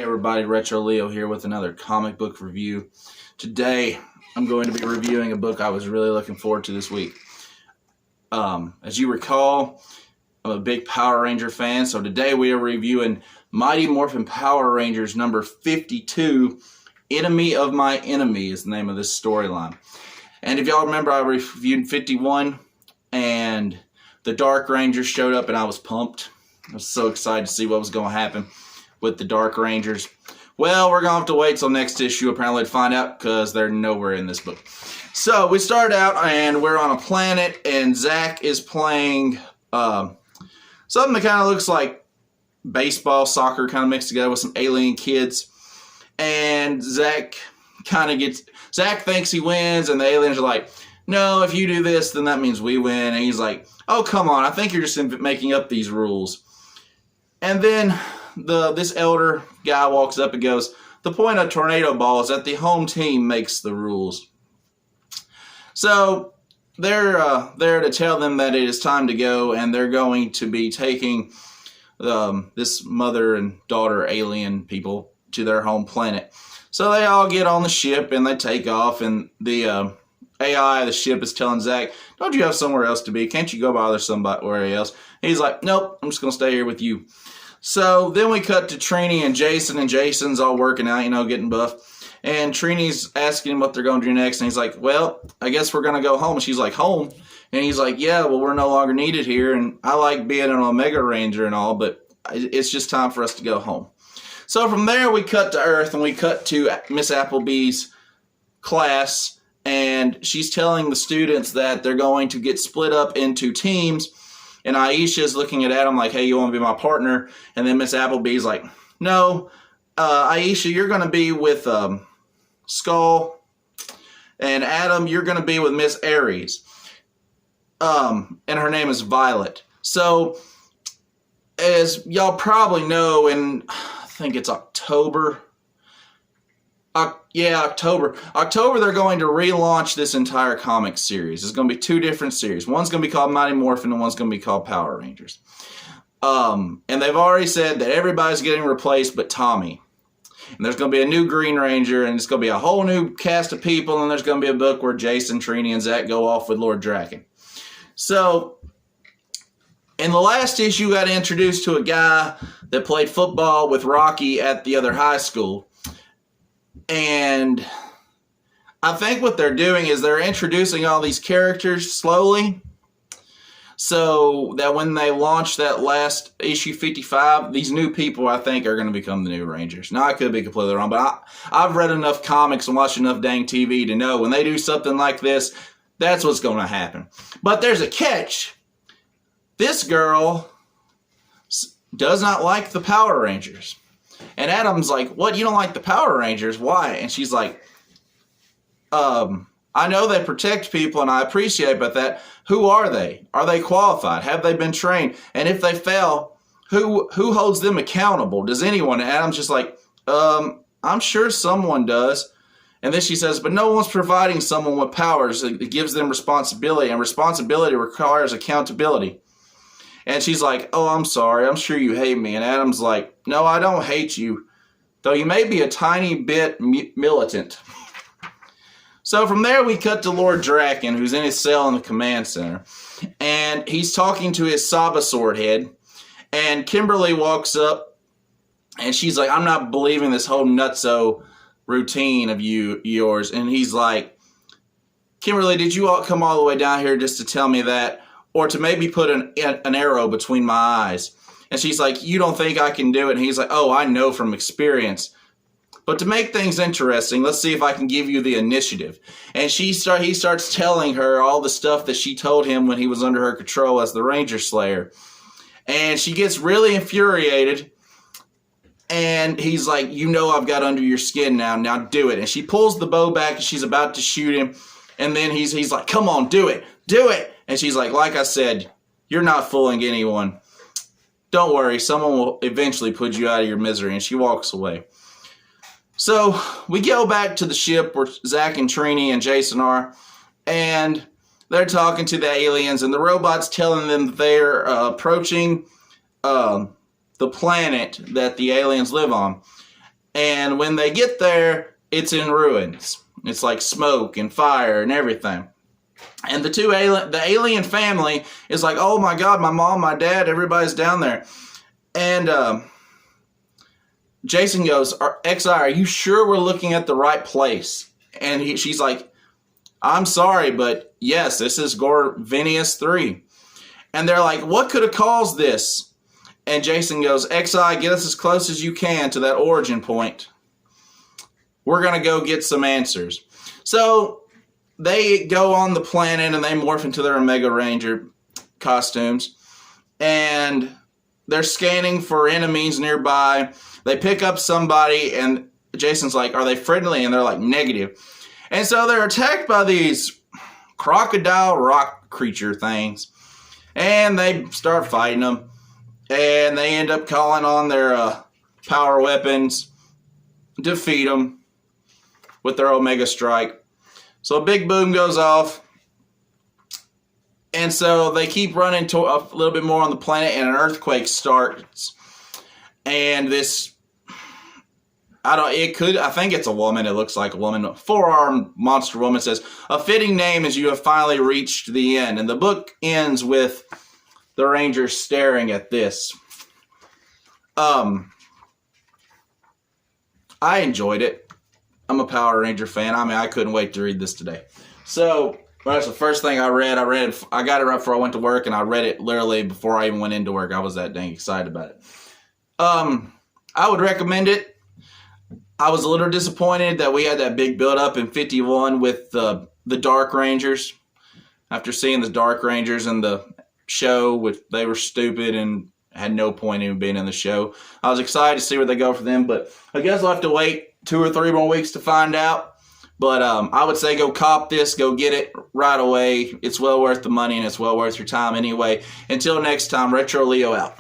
Everybody, Retro Leo here with another comic book review. Today, I'm going to be reviewing a book I was really looking forward to this week. As you recall, I'm a big Power Ranger fan, so today we are reviewing Mighty Morphin Power Rangers number 52, Enemy of My Enemy is the name of this storyline. And if y'all remember, I reviewed 51, and the Dark Rangers showed up, and I was pumped. I was so excited to see what was going to happen with the Dark Rangers. Well, we're going to have to wait till next issue apparently to find out, because they're nowhere in this book. So we start out and we're on a planet, and Zach is playing something that kind of looks like baseball, soccer kind of mixed together with some alien kids. And Zach thinks he wins, and the aliens are like, no, if you do this, then that means we win. And he's like, oh, come on, I think you're just making up these rules. And then this elder guy walks up and goes, the point of tornado ball is that the home team makes the rules. So they're there to tell them that it is time to go, and they're going to be taking this mother and daughter alien people to their home planet. So they all get on the ship and they take off, and the AI of the ship is telling Zach, don't you have somewhere else to be? Can't you go bother somebody else? He's like, nope, I'm just going to stay here with you. So then we cut to Trini and Jason, and Jason's all working out, getting buff. And Trini's asking him what they're going to do next, and he's like, well, I guess we're going to go home. And she's like, home? And he's like, yeah, well, we're no longer needed here, and I like being an Omega Ranger and all, but it's just time for us to go home. So from there, we cut to Earth, and we cut to Miss Appleby's class, and she's telling the students that they're going to get split up into teams. And Aisha's looking at Adam like, hey, you want to be my partner? And then Miss Appleby's like, no, Aisha, you're going to be with Skull. And Adam, you're going to be with Miss Aries. And her name is Violet. So, as y'all probably know, I think it's October. October they're going to relaunch this entire comic series. It's going to be two different series. One's going to be called Mighty Morphin, and one's going to be called Power Rangers. And they've already said that everybody's getting replaced but Tommy. And there's going to be a new Green Ranger, and it's going to be a whole new cast of people, and there's going to be a book where Jason, Trini, and Zach go off with Lord Draken. So, in the last issue, we got introduced to a guy that played football with Rocky at the other high school. And I think what they're doing is they're introducing all these characters slowly, so that when they launch that last issue 55, these new people, I think, are going to become the new Rangers. Now, I could be completely wrong, but I've read enough comics and watched enough dang TV to know when they do something like this, that's what's going to happen. But there's a catch. This girl does not like the Power Rangers. And Adam's like, what, you don't like the Power Rangers? Why? And she's like, I know they protect people and I appreciate but that. Who are they? Are they qualified? Have they been trained? And if they fail, who holds them accountable? Does anyone? And Adam's just like, I'm sure someone does. And then she says, but no one's providing someone with powers. It gives them responsibility, and responsibility requires accountability. And she's like, oh, I'm sorry. I'm sure you hate me. And Adam's like, no, I don't hate you, though you may be a tiny bit militant. So from there, we cut to Lord Draken, who's in his cell in the command center. And he's talking to his Saba sword head. And Kimberly walks up, and she's like, I'm not believing this whole nutso routine of yours. And he's like, Kimberly, did you all come all the way down here just to tell me that? Or to maybe put an arrow between my eyes? And she's like, you don't think I can do it? And he's like, oh, I know from experience. But to make things interesting, let's see if I can give you the initiative. And he starts telling her all the stuff that she told him when he was under her control as the Ranger Slayer. And she gets really infuriated. And he's like, I've got under your skin now. Now do it. And she pulls the bow back and she's about to shoot him. And then he's like, come on, do it. Do it. And she's like I said, you're not fooling anyone. Don't worry, someone will eventually put you out of your misery. And she walks away. So we go back to the ship where Zach and Trini and Jason are. And they're talking to the aliens. And the robot's telling them that they're approaching the planet that the aliens live on. And when they get there, it's in ruins. It's like smoke and fire and everything. And the alien family is like, oh my God, my mom, my dad, everybody's down there. And Jason goes, XI, are you sure we're looking at the right place? And she's like, I'm sorry, but yes, this is Gorvinius 3. And they're like, what could have caused this? And Jason goes, XI, get us as close as you can to that origin point. We're going to go get some answers. So they go on the planet and they morph into their Omega Ranger costumes. And they're scanning for enemies nearby. They pick up somebody and Jason's like, are they friendly? And they're like, negative. And so they're attacked by these crocodile rock creature things. And they start fighting them. And they end up calling on their power weapons, defeat them with their Omega Strike. So a big boom goes off. And so they keep running to a little bit more on the planet, and an earthquake starts. And this, I think it's a woman. It looks like a woman. A four-armed monster woman says, a fitting name as you have finally reached the end. And the book ends with the Rangers staring at this. I enjoyed it. I'm a Power Ranger fan. I mean, I couldn't wait to read this today. So that's the first thing I read. I got it right before I went to work, and I read it literally before I even went into work. I was that dang excited about it. I would recommend it. I was a little disappointed that we had that big build-up in 51 with the Dark Rangers. After seeing the Dark Rangers in the show, which they were stupid and had no point in being in the show. I was excited to see where they go for them, but I guess I'll have to wait 2 or 3 more weeks to find out. But I would say go cop this, go get it right away. It's well worth the money and it's well worth your time anyway. Until next time, Retro Leo out.